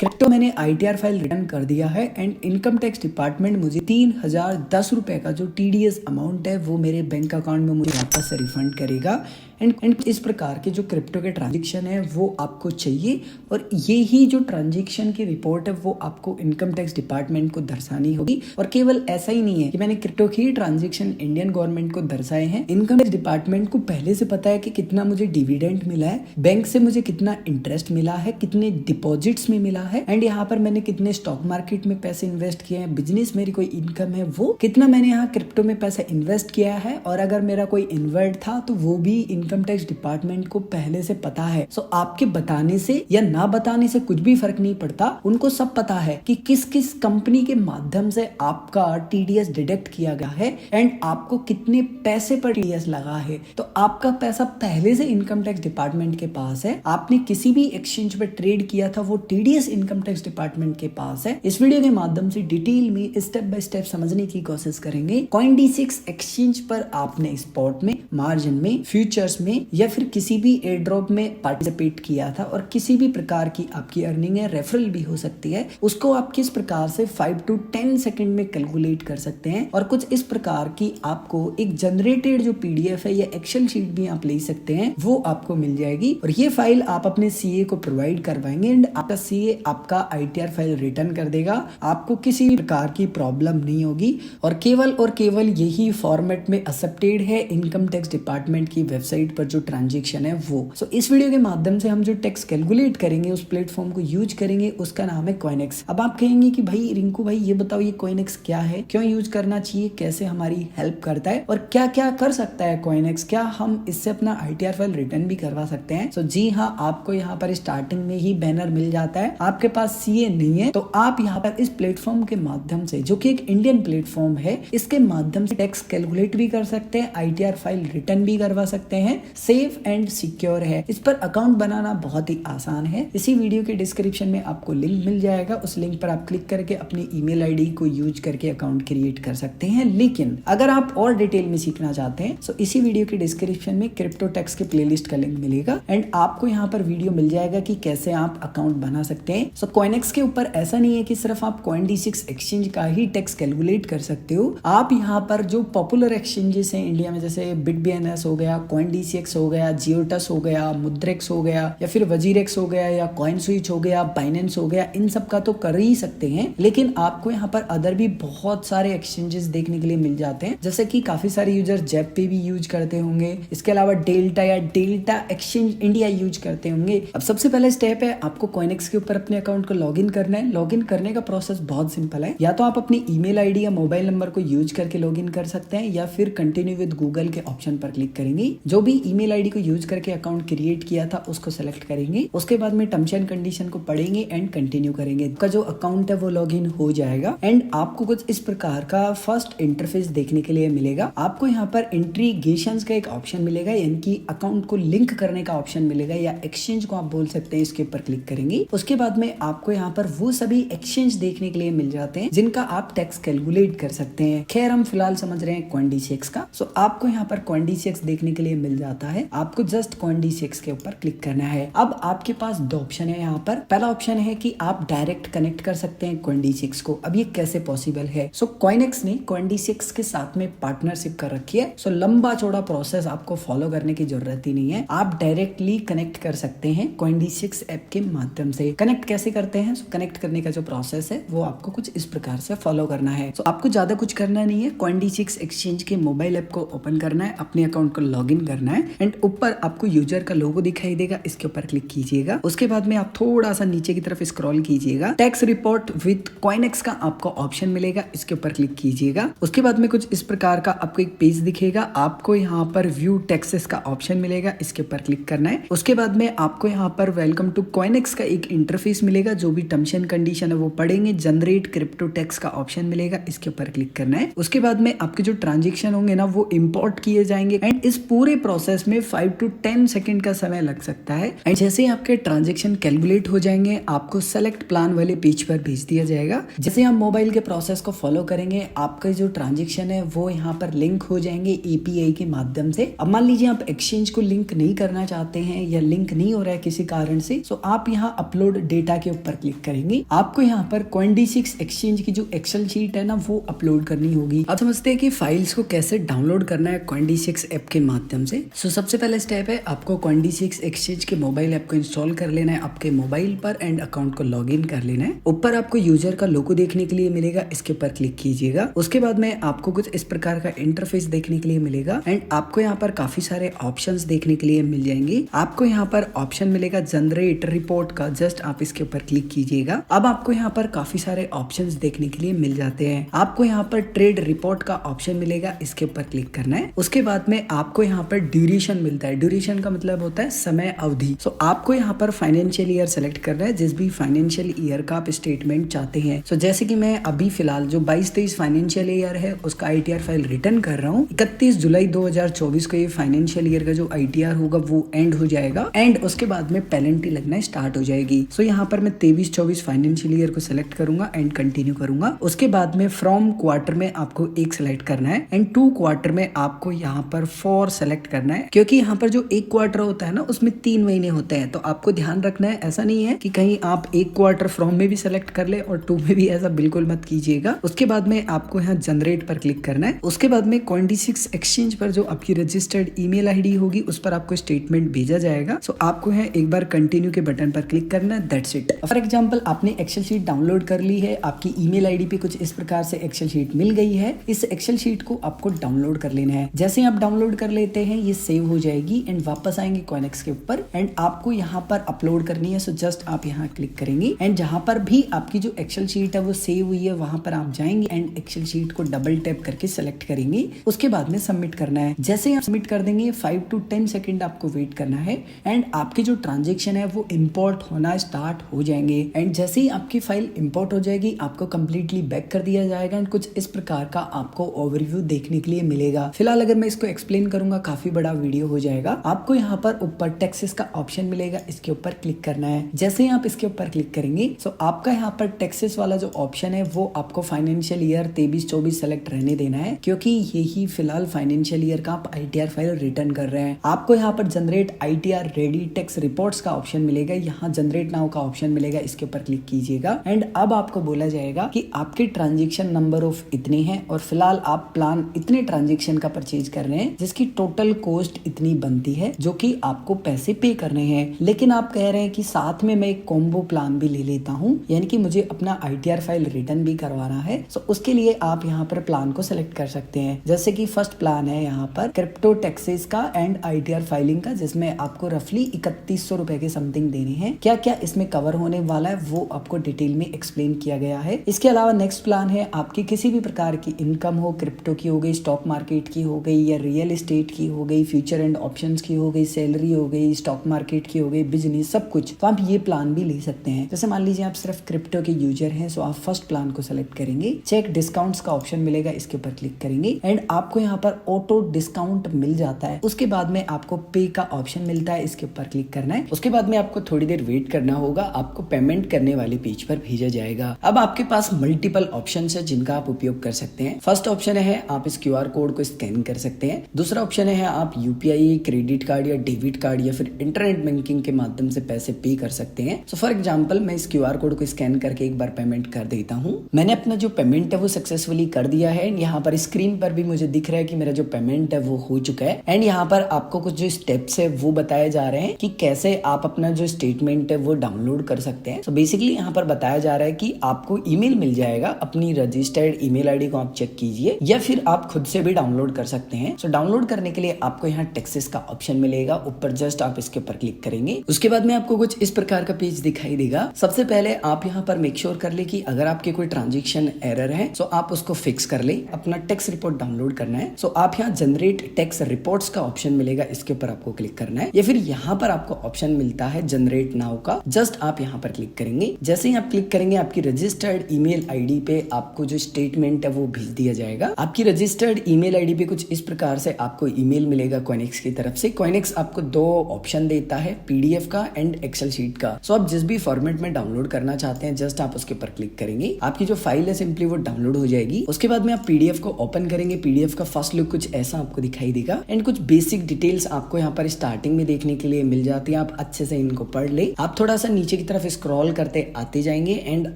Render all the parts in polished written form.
Crypto मैंने ITR file return कर दिया है एंड इनकम टैक्स डिपार्टमेंट मुझे 3010 रुपए का जो TDS अमाउंट है वो मेरे बैंक अकाउंट में मुझे वापस से रिफंड करेगा। एंड इस प्रकार के जो क्रिप्टो के ट्रांजेक्शन है वो आपको चाहिए और ये ही जो ट्रांजेक्शन की रिपोर्ट है वो आपको इनकम टैक्स डिपार्टमेंट को दर्शानी होगी। और केवल ऐसा ही नहीं है कि मैंने क्रिप्टो के ही ट्रांजेक्शन इंडियन गवर्नमेंट को दर्शाए हैं, इनकम टैक्स डिपार्टमेंट को पहले से पता है कि कितना मुझे डिविडेंड मिला है, बैंक से मुझे कितना इंटरेस्ट मिला है, कितने डिपॉजिट्स में मिला है एंड यहाँ पर मैंने कितने स्टॉक मार्केट में पैसे इन्वेस्ट किए हैं, बिजनेस मेरी कोई इनकम है वो कितना मैंने यहाँ क्रिप्टो में पैसा इन्वेस्ट किया है और अगर मेरा कोई इन्वर्ट था तो वो भी इनकम टैक्स डिपार्टमेंट को पहले से पता है। सो आपके बताने से या ना बताने से कुछ भी फर्क नहीं पड़ता, उनको सब पता है कि किस किस कंपनी के माध्यम से आपका TDS डिडक्ट किया गया है एंड आपको कितने पैसे पर TDS लगा है। तो आपका पैसा पहले से इनकम टैक्स डिपार्टमेंट के पास है, आपने किसी भी एक्सचेंज पर ट्रेड किया था वो TDS इनकम टैक्स डिपार्टमेंट के पास है। इस वीडियो के माध्यम से डिटेल में स्टेप बाय स्टेप समझने की कोशिश करेंगे। CoinDCX एक्सचेंज पर आपने स्पॉट में, मार्जिन में, फ्यूचर्स में या फिर किसी भी एयर ड्रॉप में पार्टिसिपेट किया था और किसी भी प्रकार की आपकी अर्निंग है, रेफरल भी हो सकती है, उसको आप किस प्रकार से 5 to 10 सेकंड में कैलकुलेट कर सकते हैं और कुछ इस प्रकार की आपको एक जनरेटेड जो PDF है या एक्सेल शीट भी आप ले सकते हैं वो आपको मिल जाएगी और ये फाइल आप अपने CA को प्रोवाइड करवाएंगे एंड आपका CA आपका ITR फाइल रिटर्न कर देगा। आपको किसी भी प्रकार की प्रॉब्लम नहीं होगी और केवल यही फॉर्मेट में एक्सेप्टेड है इनकम टैक्स डिपार्टमेंट की वेबसाइट पर जो ट्रांजेक्शन है वो। सो इस वीडियो के माध्यम से हम जो टैक्स कैलकुलेट करेंगे उस प्लेटफॉर्म को यूज करेंगे, उसका नाम है CoinEx। अब आप कहेंगे कि भाई रिंकू भाई ये बताओ ये CoinEx क्या है, क्यों यूज करना चाहिए, कैसे हमारी हेल्प करता है और क्या क्या कर सकता है CoinEx, क्या हम इससे अपना ITR फाइल रिटर्न भी करवा सकते हैं। सो जी हाँ, आपको यहाँ पर स्टार्टिंग में ही बैनर मिल जाता है। आपके पास CA नहीं है तो आप यहाँ पर इस प्लेटफॉर्म के माध्यम से, जो कि एक इंडियन प्लेटफॉर्म है, इसके माध्यम से टैक्स कैलकुलेट भी कर सकते हैं, ITR फाइल रिटर्न भी करवा सकते हैं। सेफ एंड सिक्योर है। इस पर अकाउंट बनाना बहुत ही आसान है। इसी वीडियो के डिस्क्रिप्शन में आपको लिंक मिल जाएगा, उस लिंक पर आप क्लिक करके अपनी ईमेल ID को यूज करके अकाउंट क्रिएट कर सकते हैं। लेकिन अगर आप और डिटेल में सीखना चाहते हैं तो इसी वीडियो के डिस्क्रिप्शन में क्रिप्टो टैक्स के प्लेलिस्ट का लिंक मिलेगा एंड आपको यहाँ पर वीडियो मिल जाएगा कि कैसे आप अकाउंट बना सकते हैं। सो CoinEx के ऊपर ऐसा नहीं है कि सिर्फ आप CoinDCX एक्सचेंज का ही टैक्स कैलकुलेट कर सकते हो। आप यहाँ पर जो पॉपुलर एक्सचेंजेस हैं इंडिया में, जैसे BitBNS हो गया, CoinDCX हो गया, Geotas हो गया, Mudrex हो गया या फिर WazirX हो गया या CoinSwitch हो गया, Binance हो गया, इन सब का तो कर ही सकते हैं। लेकिन आपको यहाँ पर अदर भी बहुत सारे एक्सचेंजेस देखने के लिए मिल जाते हैं, जैसे कि काफी सारे यूजर जेप पे भी यूज करते होंगे, इसके अलावा डेल्टा या डेल्टा एक्सचेंज इंडिया यूज करते होंगे। अब सबसे पहले स्टेप है आपको CoinEx के ऊपर अपने अकाउंट को लॉगिन करना है। लॉगिन करने का प्रोसेस बहुत सिंपल है, या तो आप अपनी ईमेल ID या मोबाइल नंबर को यूज करके लॉगिन कर सकते हैं या फिर कंटिन्यू विद गूगल के ऑप्शन पर क्लिक करेंगे। जो भी ईमेल ID को यूज करके अकाउंट क्रिएट किया था उसको सेलेक्ट करेंगे, उसके बाद में टर्म्स एंड कंडीशन को पढ़ेंगे एंड कंटिन्यू करेंगे। आपका जो अकाउंट है वो लॉगिन हो जाएगा एंड आपको कुछ इस प्रकार का फर्स्ट इंटरफेस देखने के लिए मिलेगा। आपको यहाँ पर इंट्रीगेशंस का एक ऑप्शन मिलेगा, यानी कि अकाउंट को लिंक करने का ऑप्शन मिलेगा या एक्सचेंज को आप बोल सकते हैं। इसके ऊपर क्लिक करेंगे, उसके बाद में आपको यहाँ पर वो सभी एक्सचेंज देखने के लिए मिल जाते हैं जिनका आप टैक्स कैलकुलेट कर सकते हैं। खैर हम फिलहाल समझ रहे हैं CoinDCX का। सो आपको यहाँ पर CoinDCX देखने के लिए मिल जाता है, आपको जस्ट CoinDCX के ऊपर क्लिक करना है। अब आपके पास दो ऑप्शन है यहाँ पर। पहला ऑप्शन है कि आप डायरेक्ट कनेक्ट कर सकते हैं CoinDCX को। अब ये कैसे पॉसिबल है? सो CoinEx ने CoinDCX के साथ में पार्टनरशिप कर रखी है। सो लंबा चौड़ा प्रोसेस आपको फॉलो करने की जरूरत ही नहीं है, आप डायरेक्टली कनेक्ट कर सकते हैं CoinDCX ऐप के माध्यम से। कनेक्ट कैसे करते हैं? कनेक्ट करने का जो प्रोसेस है वो आपको कुछ इस प्रकार से फॉलो करना है। तो आपको ज्यादा कुछ करना नहीं है, CoinDCX एक्सचेंज के मोबाइल ऐप को ओपन करना है, अपने अकाउंट को लॉगिन करना है एंड ऊपर आपको यूजर का लोगो दिखाई देगा, इसके ऊपर क्लिक कीजिएगा। उसके बाद में आप थोड़ा सा नीचे की तरफ स्क्रॉल कीजिएगा, टैक्स रिपोर्ट विद CoinEx का आपको ऑप्शन मिलेगा, इसके ऊपर क्लिक कीजिएगा। उसके बाद में कुछ इस प्रकार का आपको एक पेज दिखेगा, आपको यहाँ पर व्यू टैक्सेस का ऑप्शन मिलेगा, इसके ऊपर क्लिक करना है। उसके बाद में आपको यहाँ पर वेलकम टू CoinEx का एक इंटरफेस मिलेगा, जो भी टर्म्स एंड कंडीशन है वो पढ़ेंगे। जनरेट क्रिप्टो टैक्स का ऑप्शन मिलेगा, इसके ऊपर क्लिक करना है। उसके बाद में आपके जो ट्रांजेक्शन होंगे ना वो इंपोर्ट किए जाएंगे एंड इस पूरे प्रोसेस प्रोसेस में 5 to 10 सेकंड का समय लग सकता है। एंड जैसे ही आपके ट्रांजेक्शन कैलकुलेट हो जाएंगे, आपको सेलेक्ट प्लान वाले पेज पर भेज दिया जाएगा। जैसे आप मोबाइल के प्रोसेस को फॉलो करेंगे, आपका जो ट्रांजेक्शन है वो यहाँ पर लिंक हो जाएंगे API के माध्यम से। अब मान लीजिए आप एक्सचेंज को लिंक नहीं करना चाहते हैं या लिंक नहीं हो रहा है किसी कारण से, तो आप यहाँ अपलोड डेटा के ऊपर क्लिक करेंगे। आपको यहाँ पर Coin-D6 एक्सचेंज की जो एक्सेल शीट है ना, वो अपलोड करनी होगी। अब समझते हैं कि फाइल्स को कैसे डाउनलोड करना है Coin-D6 ऐप के माध्यम से। सबसे पहला स्टेप है, आपको Coin-D6 एक्सचेंज के मोबाइल ऐप को इंस्टॉल कर लेना है आपके मोबाइल पर एंड अकाउंट को लॉग इन कर लेना है। ऊपर आपको यूजर का लोगो देखने के लिए मिलेगा, इसके ऊपर क्लिक कीजिएगा। उसके बाद में आपको कुछ इस प्रकार का इंटरफेस देखने के लिए मिलेगा एंड आपको यहाँ पर काफी सारे ऑप्शंस देखने के लिए मिल जाएंगे। आपको यहाँ पर ऑप्शन मिलेगा जनरेट रिपोर्ट का, जस्ट आप इसके ऊपर क्लिक कीजिएगा। अब आपको यहाँ पर काफी सारे ऑप्शंस देखने के लिए मिल जाते हैं। आपको यहाँ पर ट्रेड रिपोर्ट का ऑप्शन मिलेगा, इसके ऊपर क्लिक करना है। उसके बाद में आपको यहाँ पर ड्यूरेशन मिलता है। ड्यूरेशन का मतलब होता है समय अवधि। सो आपको यहाँ पर फाइनेंशियल ईयर सेलेक्ट करना है, जिस भी फाइनेंशियल ईयर का आप स्टेटमेंट चाहते हैं। सो जैसे कि मैं अभी फिलहाल जो 22-23 फाइनेंशियल ईयर है उसका ITR फाइल रिटर्न कर रहा हूँ। 31 जुलाई 2024 को ये फाइनेंशियल ईयर का जो ITR होगा वो एंड हो जाएगा एंड उसके बाद में पेनल्टी लगना स्टार्ट हो जाएगी। सो यहाँ पर मैं 23-24 फाइनेंशियल ईयर को सिलेक्ट करूंगा एंड कंटिन्यू करूंगा। उसके बाद में फ्रॉम क्वार्टर में आपको एक सिलेक्ट करना है एंड 2 क्वार्टर में आपको यहाँ पर 4 सेलेक्ट करना है, क्योंकि यहाँ पर जो एक क्वार्टर होता है ना उसमें 3 महीने होते हैं। तो आपको ध्यान रखना है, ऐसा नहीं है कि कहीं आप एक क्वार्टर फ्रॉम में भी सिलेक्ट कर ले और 2 में भी, ऐसा बिल्कुल मत कीजिएगा। उसके बाद में आपको यहाँ जनरेट पर क्लिक करना है। उसके बाद में Coin-D6 एक्सचेंज पर जो आपकी रजिस्टर्ड ईमेल ID होगी उस पर आपको स्टेटमेंट भेजा जाएगा। सो आपको यहाँ एक बार कंटिन्यू के बटन पर क्लिक करना है, दैट्स इट। फॉर एग्जांपल आपने एक्सेल शीट डाउनलोड कर ली है, आपकी ईमेल ID पे कुछ इस प्रकार से एक्सेल शीट मिल गई है। इस एक्सेल शीट को आपको डाउनलोड कर लेना है। जैसे ही आप डाउनलोड कर लेते हैं ये सेव हो जाएगी एंड वापस आएंगे CoinEx के ऊपर एंड आपको यहाँ पर अपलोड करनी है। सो जस्ट आप यहाँ क्लिक करेंगे एंड जहाँ पर भी आपकी जो एक्सेल शीट है वो सेव हुई है वहां पर आप जाएंगे एंड एक्सेल शीट को डबल टैप करके सेलेक्ट करेंगे। उसके बाद में सबमिट करना है। जैसे ही आप सबमिट कर देंगे 5 to 10 सेकंड आपको वेट करना है एंड आपके जो ट्रांजेक्शन है वो इंपोर्ट होना स्टार्ट हो जाएंगे एंड जैसे ही आपकी फाइल इंपोर्ट हो जाएगी आपको कंप्लीटली बैक कर दिया जाएगा एंड कुछ इस प्रकार का आपको ओवरव्यू देखने के लिए मिलेगा। फिलहाल अगर मैं इसको एक्सप्लेन करूंगा काफी बड़ा वीडियो हो जाएगा। आपको यहाँ पर ऊपर टैक्सेस का ऑप्शन मिलेगा, इसके ऊपर क्लिक करना है। जैसे ही आप इसके ऊपर क्लिक करेंगे तो आपका यहाँ पर टैक्सेस वाला जो ऑप्शन है वो आपको फाइनेंशियल ईयर 23-24 सेलेक्ट रहने देना है, क्योंकि यही फिलहाल फाइनेंशियल ईयर का आप ITR फाइल रिटर्न कर रहे हैं। आपको यहाँ पर generate ITR ready tax reports का ऑप्शन मिलेगा, यहाँ जनरेट नाउ का ऑप्शन मिलेगा, इसके ऊपर क्लिक कीजिएगा एंड अब आपको बोला जाएगा कि आपके ट्रांजेक्शन नंबर ऑफ इतने हैं और फिलहाल आप प्लान इतने ट्रांजेक्शन का परचेज कर रहे हैं जिसकी टोटल कॉस्ट इतनी बनती है जो कि आपको पैसे पे करने हैं। लेकिन आप कह रहे हैं कि साथ में मैं एक कॉम्बो प्लान भी ले लेता हूँ, यानी कि मुझे अपना ITR फाइल रिटर्न भी करवाना है। सो उसके लिए आप यहाँ पर प्लान को सिलेक्ट कर सकते हैं। जैसे कि फर्स्ट प्लान है यहाँ पर क्रिप्टो टैक्सेस का एंड ITR फाइलिंग का, जिसमें आपको रफली 3100 रुपए के समथिंग देने हैं। क्या क्या इसमें कवर होने वाला है वो आपको डिटेल में एक्सप्लेन किया गया है। इसके अलावा नेक्स्ट प्लान है आपकी किसी भी प्रकार की इनकम हो, क्रिप्टो की हो गई, स्टॉक मार्केट की हो गई या रियल एस्टेट की हो गई, फ्यूचर एंड ऑप्शंस की हो गई, सैलरी हो गई, स्टॉक मार्केट की हो गई, बिजनेस, सब कुछ, तो आप ये प्लान भी ले सकते हैं। जैसे मान लीजिए आप सिर्फ क्रिप्टो के यूजर हैं, सो आप फर्स्ट प्लान को सेलेक्ट करेंगे। चेक डिस्काउंट्स का ऑप्शन मिलेगा, इसके ऊपर क्लिक करेंगे एंड आपको यहाँ पर ऑटो डिस्काउंट मिल जाता है। उसके बाद में आपको पे का ऑप्शन मिलता है, इसके ऊपर क्लिक करना है। उसके बाद में आपको थोड़ी देर वेट करना होगा, आपको पेमेंट करने वाले पेज पर भेजा जाएगा। अब आपके पास मल्टीपल ऑप्शन है जिनका आप उपयोग कर सकते हैं। फर्स्ट ऑप्शन है आप इस QR कोड को स्कैन कर सकते हैं। दूसरा ऑप्शन है आप UPI, क्रेडिट कार्ड या डेबिट कार्ड या फिर इंटरनेट बैंकिंग के माध्यम से पैसे पे कर सकते हैं। सो फॉर एग्जांपल मैं इस QR कोड को स्कैन करके एक बार पेमेंट कर देता हूँ। मैंने अपना जो पेमेंट है वो सक्सेसफुली कर दिया है। यहाँ पर स्क्रीन पर भी मुझे दिख रहा है कि मेरा जो पेमेंट है वो हो चुका है एंड यहाँ पर आपको कुछ जो स्टेप्स है वो बताए जा रहे हैं कि कैसे आप अपना जो स्टेटमेंट है वो डाउनलोड कर सकते हैं। सो बेसिकली यहाँ पर बताया जा रहा है कि आपको ईमेल मिल जाएगा, अपनी रजिस्टर्ड ईमेल ID को आप चेक कीजिए या फिर आप खुद से भी डाउनलोड कर सकते हैं। सो डाउनलोड करने के लिए आपको यहाँ टैक्सेस का ऑप्शन मिलेगा, ऊपर जस्ट आप इसके ऊपर क्लिक करेंगे। उसके बाद में आपको कुछ इस प्रकार का पेज दिखाई देगा। सबसे पहले आप यहाँ पर मेक श्योर कर ले कि अगर आपके कोई ट्रांजेक्शन एरर है सो आप उसको फिक्स कर ले। अपना टैक्स रिपोर्ट डाउनलोड करना है, सो आप यहाँ जनरेट टैक्स रिपोर्ट्स का ऑप्शन मिलेगा, इसके ऊपर आपको क्लिक करना है या फिर यहाँ पर आपको ऑप्शन मिलता है जनरेट नाउ का, जस्ट आप यहाँ पर क्लिक करेंगे। जैसे ही आप क्लिक करेंगे आपकी रजिस्टर्ड ईमेल ID पे आपको जो स्टेटमेंट है वो भेज दिया जाएगा। आपकी रजिस्टर्ड ईमेल ID पे कुछ इस प्रकार से आपको ईमेल मिलेगा मिलेगा कॉइनिक्स की तरफ से। कॉइनिक्स आपको दो ऑप्शन देता है, पीडीएफ का एंड एक्सेल शीट का। सो आप जिस भी फॉर्मेट में डाउनलोड करना चाहते हैं जस्ट आप उसके ऊपर क्लिक करेंगे, आपकी जो फाइल है सिंपली वो डाउनलोड हो जाएगी। उसके बाद में आप पीडीएफ को ओपन करेंगे। पीडीएफ का फर्स्ट लुक कुछ ऐसा आपको दिखाई देगा एंड कुछ बेसिक डिटेल्स आपको यहाँ पर स्टार्टिंग में देखने के लिए मिल जाती है। आप अच्छे से इनको पढ़ ले। आप थोड़ा सा नीचे की तरफ स्क्रॉल करते आते जाएंगे एंड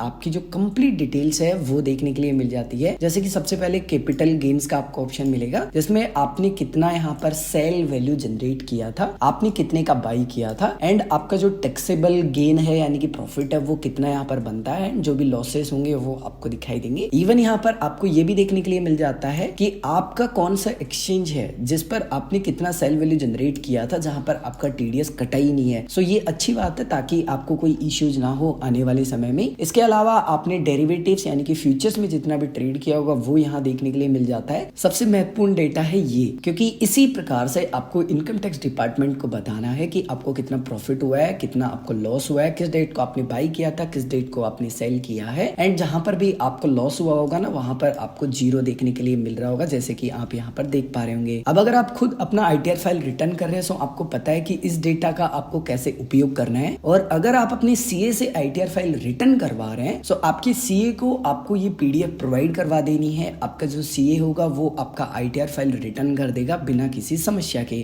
आपकी जो कंप्लीट डिटेल्स है वो देखने के लिए मिल जाती है। जैसे कि सबसे पहले कैपिटल गेन्स का आपको ऑप्शन मिलेगा, जिसमें आपने कितना यहाँ पर सेल वैल्यू जनरेट किया था, आपने कितने का बाई किया था एंड आपका जो टैक्सेबल गेन है यानी कि प्रॉफिट है वो कितना यहाँ पर बनता है, जो भी लॉसेस होंगे वो आपको दिखाई देंगे। इवन यहाँ पर आपको ये भी देखने के लिए मिल जाता है कि आपका कौन सा एक्सचेंज है जिस पर आपने कितना सेल वैल्यू जनरेट किया था, जहां पर आपका टीडीएस कटा ही नहीं है। सो ये अच्छी बात है ताकि आपको कोई इश्यूज ना हो आने वाले समय में। इसके अलावा आपने डेरिवेटिव्स यानी कि फ्यूचर्स में जितना भी ट्रेड किया होगा वो यहाँ देखने के लिए मिल जाता है। सबसे महत्वपूर्ण डेटा है ये, क्योंकि इसी प्रकार से आपको इनकम टैक्स डिपार्टमेंट को बताना है कि आपको कितना प्रॉफिट हुआ है, कितना आपको लॉस हुआ है, किस डेट को आपने बाई किया था, किस डेट को आपने सेल किया है एंड जहां पर भी आपको लॉस हुआ होगा ना वहां पर आपको जीरो देखने के लिए मिल रहा होगा, जैसे कि आप यहाँ पर देख पा रहे होंगे। अब अगर आप खुद अपना आईटीआर फाइल रिटर्न कर रहे हैं तो आपको पता है कि इस डेटा का आपको कैसे उपयोग करना है। और अगर आप अपने सीए से आईटीआर फाइल रिटर्न करवा रहे हैं तो आपके सीए को आपको ये पीडीएफ प्रोवाइड करवा देनी है। आपका जो सीए होगा वो आपका आईटीआर फाइल रिटर्न कर देगा बिना किसी समस्या के।